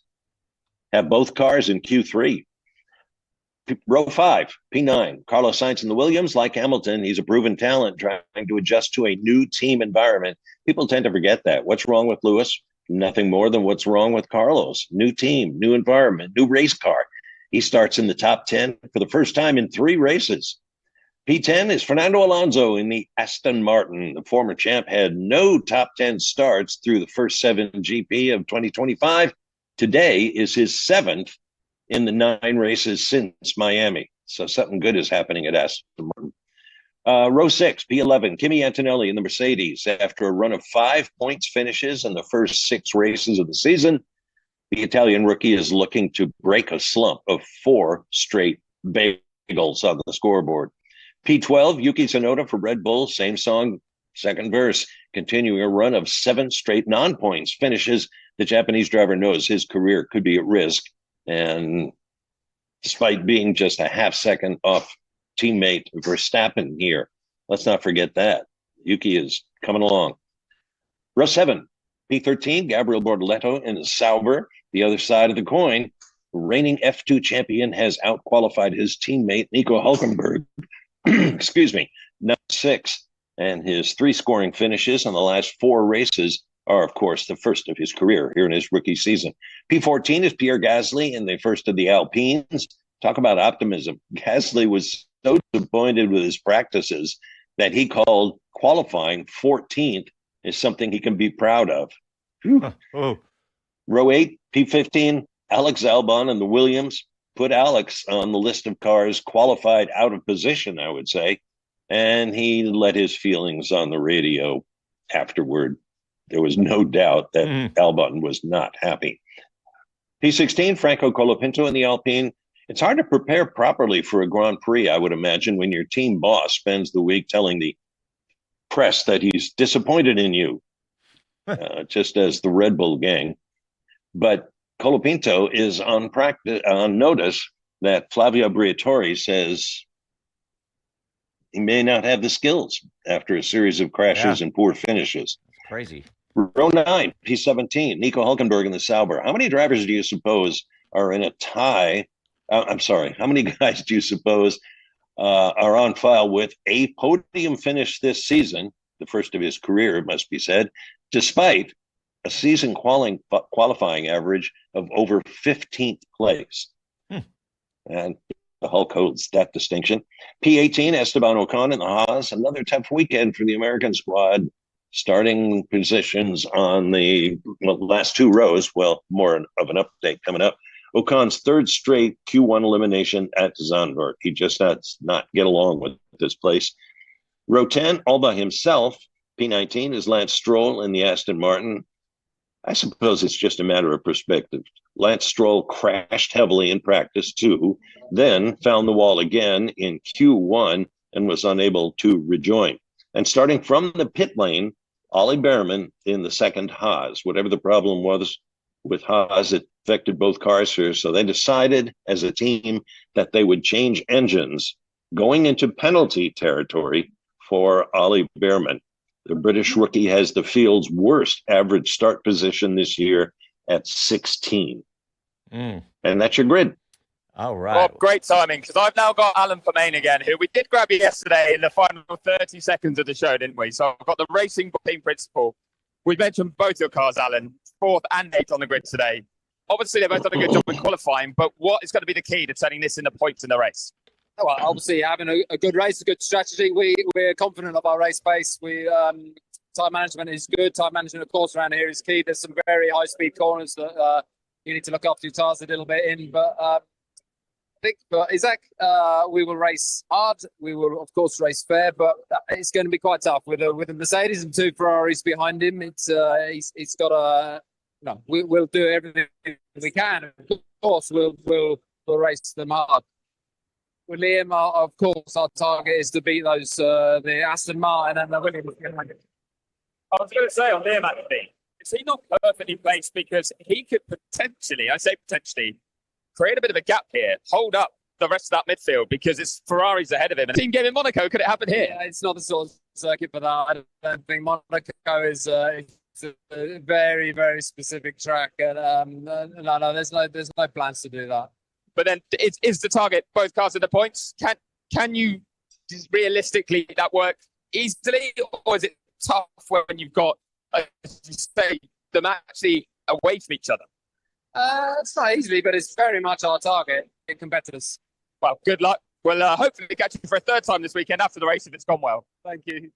have both cars in Q3. Row 5, P9, Carlos Sainz in the Williams. Like Hamilton, he's a proven talent trying to adjust to a new team environment. People tend to forget that. What's wrong with Lewis? Nothing more than what's wrong with Carlos. New team, new environment, new race car. He starts in the top 10 for the first time in 3 races. P10 is Fernando Alonso in the Aston Martin. The former champ had no top 10 starts through the first 7 GP of 2025. Today is his 7th in the 9 races since Miami. So something good is happening at Aston Martin. Row 6, P11, Kimi Antonelli in the Mercedes. After a run of 5 points finishes in the first 6 races of the season, the Italian rookie is looking to break a slump of 4 straight bagels on the scoreboard. P12, Yuki Tsunoda for Red Bull, same song, second verse, continuing a run of 7 straight non-points finishes. The Japanese driver knows his career could be at risk, and despite being just a half second off teammate Verstappen here, let's not forget that. Yuki is coming along. Row 7, P13, Gabriel Bortoleto in the Sauber. The other side of the coin, reigning F2 champion has outqualified his teammate Nico Hülkenberg, excuse me, number 6, and his 3 scoring finishes on the last 4 races are, of course, the first of his career here in his rookie season. P14 is Pierre Gasly in the first of the Alpines. Talk about optimism. Gasly was so disappointed with his practices that he called qualifying 14th is something he can be proud of. Row 8, P15, Alex Albon and the Williams. Put Alex on the list of cars qualified out of position, I would say, and he let his feelings on the radio afterward. There was no doubt that Albon was not happy. P16, Franco Colapinto in the Alpine. It's hard to prepare properly for a Grand Prix, I would imagine, when your team boss spends the week telling the press that he's disappointed in you, just as the Red Bull gang. But Colapinto is on notice that Flavio Briatore says he may not have the skills after a series of crashes and poor finishes. Crazy. Row 9, P17, Nico Hulkenberg in the Sauber. How many drivers do you suppose are in a tie? How many guys do you suppose are on file with a podium finish this season, the first of his career, it must be said, despite a season qualifying average of over 15th place? And the Hulk holds that distinction. P18, Esteban Ocon in the Haas. Another tough weekend for the American squad. Starting positions on the last two rows. Well, more of an update coming up. Ocon's third straight Q1 elimination at Zandvoort. He just does not get along with this place. Row 10, all by himself. P19 is Lance Stroll in the Aston Martin. I suppose it's just a matter of perspective. Lance Stroll crashed heavily in practice too, then found the wall again in Q1 and was unable to rejoin. And starting from the pit lane, Ollie Behrman in the second Haas. Whatever the problem was with Haas, it affected both cars here. So they decided as a team that they would change engines going into penalty territory for Ollie Behrman. The British rookie has the field's worst average start position this year at 16. And that's your grid. All right. Rob, great timing, because I've now got Alan Permain again, who we did grab yesterday in the final 30 seconds of the show, didn't we? So I've got the racing team principal. We mentioned both your cars, Alan, 4th and 8th on the grid today. Obviously, they both done a good job in qualifying, but what is going to be the key to turning this into points in the race? Well, obviously, having a good race, a good strategy. We're confident of our race pace. Time management is good. Time management, of course, around here is key. There's some very high-speed corners that you need to look after your tires a little bit in. But I think for Isaac, we will race hard. We will, of course, race fair, but it's going to be quite tough with a Mercedes and 2 Ferraris behind him. He's got a. No, we'll do everything we can. Of course, we'll race them hard. With Liam, of course, our target is to beat those the Aston Martin and the Williams. I was going to say on Liam, actually, is he not perfectly placed, because he could potentially, I say potentially, create a bit of a gap here, hold up the rest of that midfield, because it's Ferrari's ahead of him. And team game in Monaco, could it happen here? Yeah, it's not the sort of circuit for that. I don't think Monaco is it's a very, very specific track, and no, there's no plans to do that. But then, is the target both cars in the points? Can you realistically that work easily, or is it tough when you've got, as you say, them actually away from each other? It's not easily, but it's very much our target in competitors. Well, good luck. We'll hopefully catch you for a third time this weekend after the race if it's gone well. Thank you.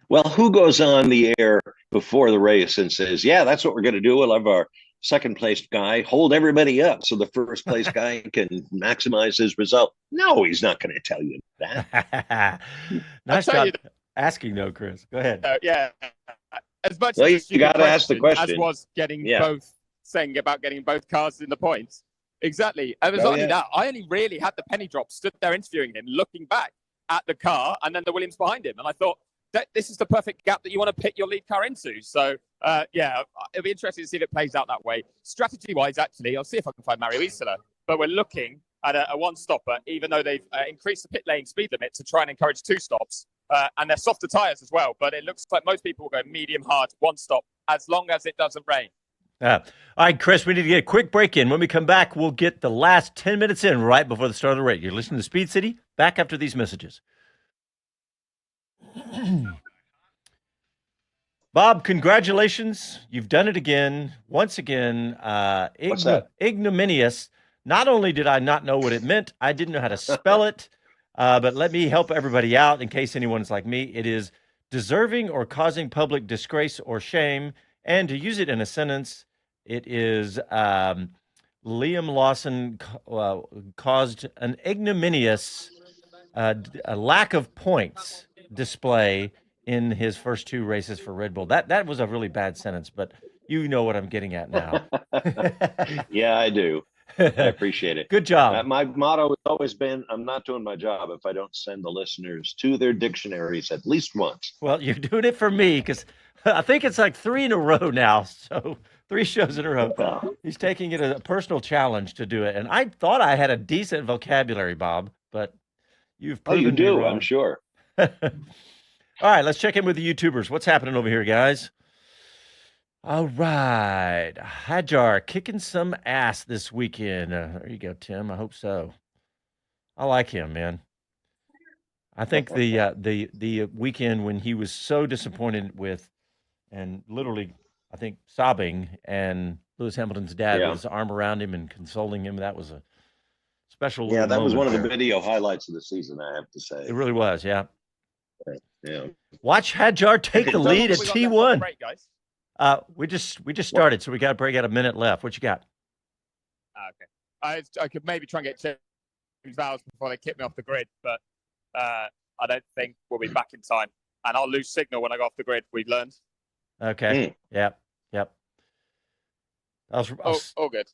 Well, who goes on the air before the race and says, yeah, that's what we're going to do. We'll have our second place guy hold everybody up so the first place guy can maximize his result? No, he's not going to tell you that. Nice job asking, though, Chris. Go ahead. Yeah. As much well, as you got to ask the question. As was getting saying about getting both cars in the points. Exactly. And it was only that. I only really had the penny drop, stood there interviewing him, looking back at the car and then the Williams behind him. And I thought, this is the perfect gap that you want to pit your lead car into. So, it'll be interesting to see if it plays out that way. Strategy-wise, actually, I'll see if I can find Mario Isola. But we're looking at a one-stopper, even though they've increased the pit lane speed limit to try and encourage 2 stops. And they're softer tyres as well. But it looks like most people will go medium hard, 1 stop, as long as it doesn't rain. All right, Chris, we need to get a quick break in. When we come back, we'll get the last 10 minutes in right before the start of the race. You're listening to Speed City. Back after these messages. Bob, congratulations. You've done it again. Once again, ignominious. Not only did I not know what it meant, I didn't know how to spell it. But let me help everybody out in case anyone's like me. It is deserving or causing public disgrace or shame. And to use it in a sentence, it is Liam Lawson caused an ignominious a lack of points display in his first 2 races for Red Bull. That was a really bad sentence, but You know what I'm getting at now. Yeah, I do. I appreciate it. Good job. My motto has always been, I'm not doing my job if I don't send the listeners to their dictionaries at least once. Well, you're doing it for me because I think it's like 3 in a row now. So 3 shows in a row. Wow. He's taking it as a personal challenge to do it. And I thought I had a decent vocabulary, Bob, but you've proven you me do, wrong. I'm sure. All right, let's check in with the YouTubers. What's happening over here, guys? All right. Hadjar kicking some ass this weekend. There you go, Tim. I hope so. I like him, man. I think the weekend when he was so disappointed with and literally, I think, sobbing, and Lewis Hamilton's dad with his arm around him and consoling him, that was a special Yeah, that was one of the there. video highlights of the season, I have to say. It really was, yeah. Yeah. Watch Hadjar take the lead at T1. Break, guys. We just started, so we got to break out a minute left. What you got? Okay. I could maybe try and get James Vowles before they kick me off the grid, but I don't think we'll be back in time. And I'll lose signal when I go off the grid, we've learned. Okay. Yep. All good.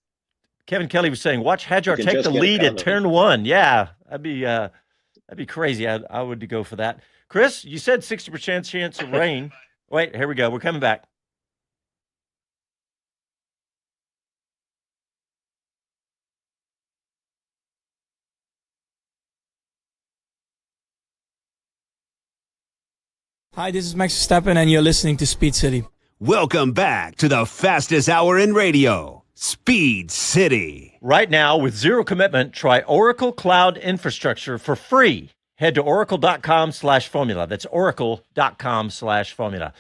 Kevin Kelly was saying, watch Hadjar can take just the get lead it at done. turn 1. Yeah, that'd be crazy. I would go for that. Chris, you said 60% chance of rain. Wait, here we go. We're coming back. Hi, this is Max Verstappen, and you're listening to Speed City. Welcome back to the fastest hour in radio, Speed City. Right now, with zero commitment, try Oracle Cloud Infrastructure for free. Head to oracle.com/formula. That's oracle.com/formula.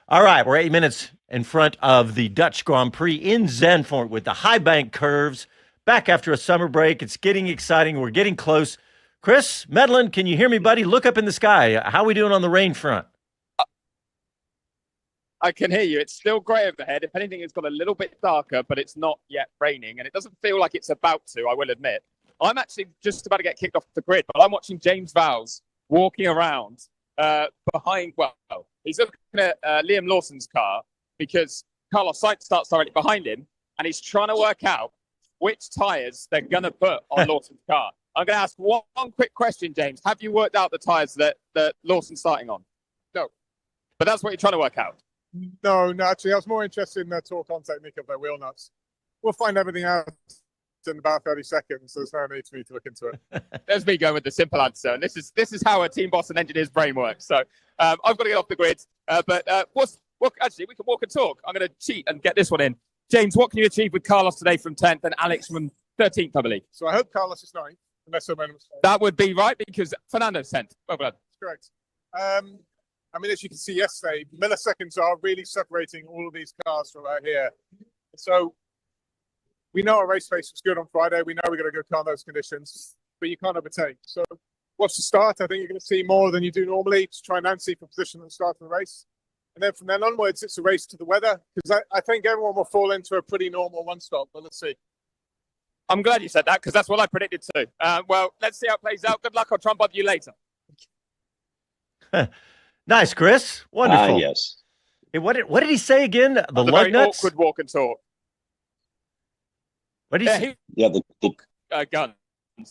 All right, we're 8 minutes in front of the Dutch Grand Prix in Zandvoort with the high bank curves. Back after a summer break. It's getting exciting. We're getting close. Chris Medland, can you hear me, buddy? Look up in the sky. How are we doing on the rain front? I can hear you. It's still grey overhead. If anything, it's got a little bit darker, but it's not yet raining, and it doesn't feel like it's about to, I will admit. I'm actually just about to get kicked off the grid, but I'm watching James Vowles walking around behind, he's looking at Liam Lawson's car because Carlos Sainz starts directly behind him, and he's trying to work out which tyres they're going to put on Lawson's car. I'm going to ask one quick question, James. Have you worked out the tyres that Lawson's starting on? No. But that's what you're trying to work out? No, actually, I was more interested in the torque on technique of their wheel nuts. We'll find everything out in about 30 seconds. There's no need for me to look into it. There's me going with the simple answer. And this is how a team boss and engineer's brain works. So I've got to get off the grid. But actually, we can walk and talk. I'm going to cheat and get this one in. James, what can you achieve with Carlos today from 10th and Alex from 13th, I believe? So I hope Carlos is 9th, unless I made a mistake. That would be right because Fernando's 10th. Well done. Correct. I mean, as you can see yesterday, milliseconds are really separating all of these cars from out here. So we know our race pace was good on Friday. We know we're going to go car in those conditions, but you can't overtake. So watch the start. I think you're going to see more than you do normally to try and see for position at the start of the race. And then from then onwards, it's a race to the weather because I think everyone will fall into a pretty normal one stop, but let's see. I'm glad you said that because that's what I predicted too. Well, let's see how it plays out. Good luck. I'll try and bother you later. Nice, Chris. Wonderful. Yes. Hey, what did he say again? The lug very nuts? awkward walk and talk. What did he say? The guns.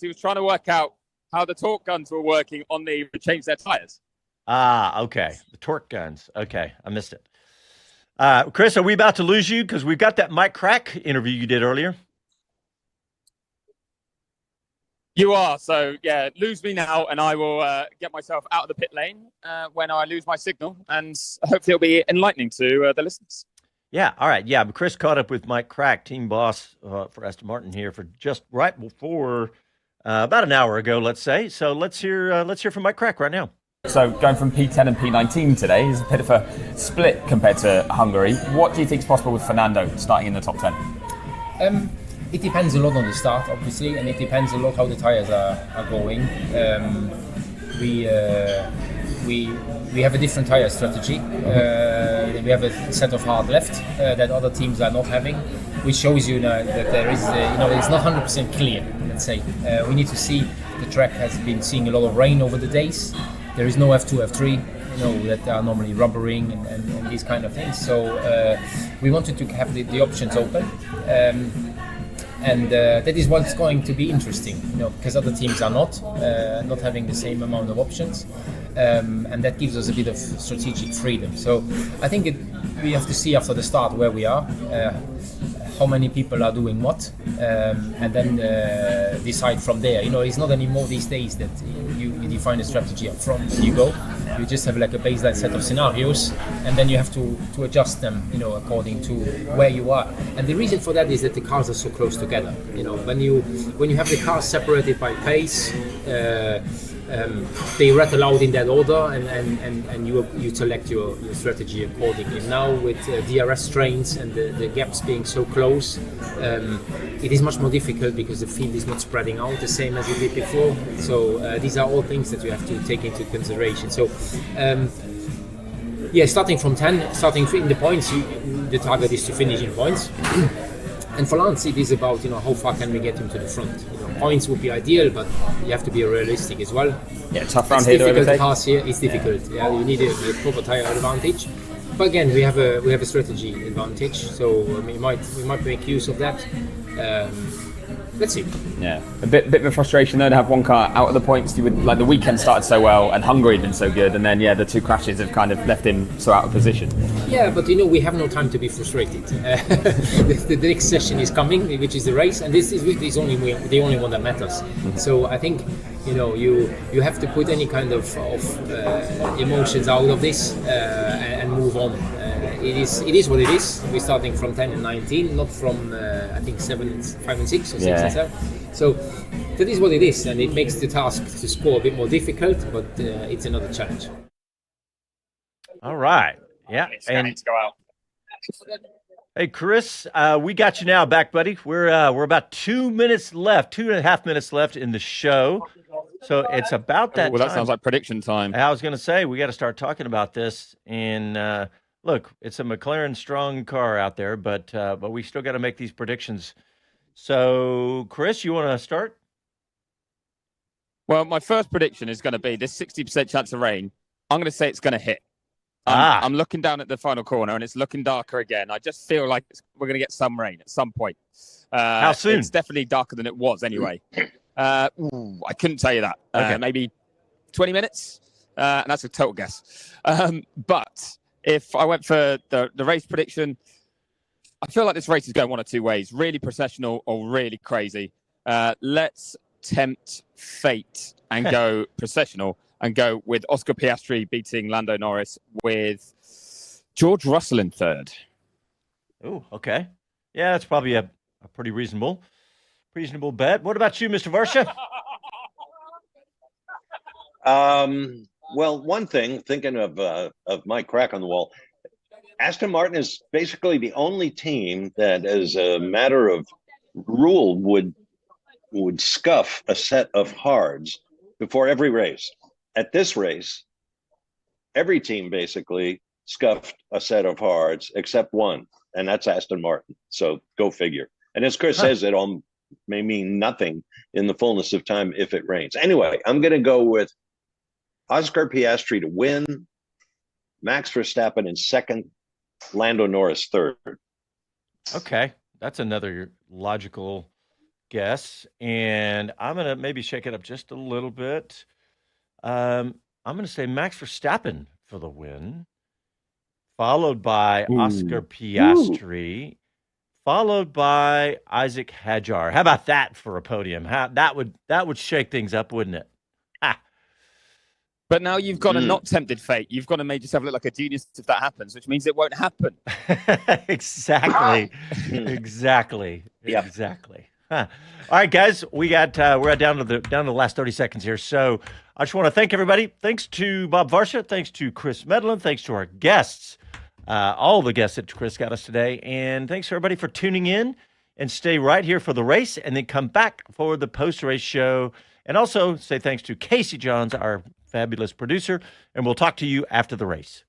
He was trying to work out how the torque guns were working on the change their tires. Okay. The torque guns. Okay, I missed it. Chris, are we about to lose you? Because we've got that Mike Crack interview you did earlier. You are. So, yeah, lose me now, and I will get myself out of the pit lane when I lose my signal, and hopefully it'll be enlightening to the listeners. Yeah, all right. Yeah, but Chris caught up with Mike Crack, team boss for Aston Martin here for just right before about an hour ago, let's say. So let's hear from Mike Crack right now. So going from P10 and P19 today is a bit of a split compared to Hungary. What do you think is possible with Fernando starting in the top 10? It depends a lot on the start, obviously, and it depends a lot how the tyres are going. We have a different tyre strategy. We have a set of hard left that other teams are not having, which shows you that there is, it's not 100% clear. Let's say we need to see. The track has been seeing a lot of rain over the days. There is no F2, F3 that are normally rubbering and these kind of things. So we wanted to have the options open. And that is what's going to be interesting, because other teams are not having the same amount of options, and that gives us a bit of strategic freedom. So I think we have to see after the start where we are, how many people are doing what, and then decide from there. It's not anymore these days that you define a strategy up front and you go. You just have like a baseline set of scenarios, and then you have to adjust them, according to where you are. And the reason for that is that the cars are so close together. When you have the cars separated by pace, they rattle out in that order, and you select your strategy accordingly. Now with DRS trains and the gaps being so close, it is much more difficult because the field is not spreading out the same as it did before. So these are all things that you have to take into consideration. So starting from 10, starting in the points, the target is to finish in points. And for Lance, it is about how far can we get him to the front. Points would be ideal, but you have to be realistic as well. Yeah, tough round here to overtake. Difficult pass here. It's difficult. Yeah, you need a proper tyre advantage. But again, we have a strategy advantage, so we might make use of that. Let's see. Yeah, a bit of a frustration though to have one car out of the points. You would like the weekend started so well, and Hungary had been so good, and then the two crashes have kind of left him so out of position. Yeah, but we have no time to be frustrated. The next session is coming, which is the race, and this is the only one that matters. Mm-hmm. So I think you have to put any kind of emotions out of this and move on. It is what it is. We're starting from 10 and 19, not from I think 5 and 6 or 6 and 7. So that is what it is, and it makes the task to score a bit more difficult, but it's another challenge. All right. Yeah. And to go out. Hey, Chris, we got you now back, buddy. We're about 2 minutes left, 2.5 minutes left in the show. So it's about that time. Well, that sounds like prediction time. I was going to say, we got to start talking about this. And look, it's a McLaren strong car out there, but we still got to make these predictions. So, Chris, you want to start? Well, my first prediction is going to be this 60% chance of rain. I'm going to say it's going to hit. I'm looking down at the final corner, and it's looking darker again. I just feel like we're going to get some rain at some point. How soon? It's definitely darker than it was anyway. I couldn't tell you that. Okay. Maybe 20 minutes, and that's a total guess. But if I went for the race prediction, I feel like this race is going one of two ways, really processional or really crazy. Let's tempt fate and go processional and go with Oscar Piastri beating Lando Norris with George Russell in third. Oh, okay. Yeah, that's probably a pretty reasonable bet. What about you, Mr. Varsha? Well, one thing, thinking of my crack on the wall, Aston Martin is basically the only team that, as a matter of rule, would scuff a set of hards before every race. At this race, every team basically scuffed a set of hards except one, and that's Aston Martin. So go figure. And as Chris says, it all may mean nothing in the fullness of time if it rains. Anyway, I'm going to go with Oscar Piastri to win, Max Verstappen in second, Lando Norris third. Okay, that's another logical guess. And I'm going to maybe shake it up just a little bit. I'm going to say Max Verstappen for the win, followed by Oscar Piastri, followed by Isaac Hadjar. How about that for a podium? That would shake things up, wouldn't it? But now you've got to not tempted fate. You've got to make yourself look like a genius if that happens, which means it won't happen. Exactly. Yep. Exactly. All right, guys, we're down to the last 30 seconds here. So I just want to thank everybody. Thanks to Bob Varsha. Thanks to Chris Medland. Thanks to our guests, all the guests that Chris got us today. And thanks to everybody for tuning in, and stay right here for the race and then come back for the post-race show. And also say thanks to Casey Johns, our fabulous producer, and we'll talk to you after the race.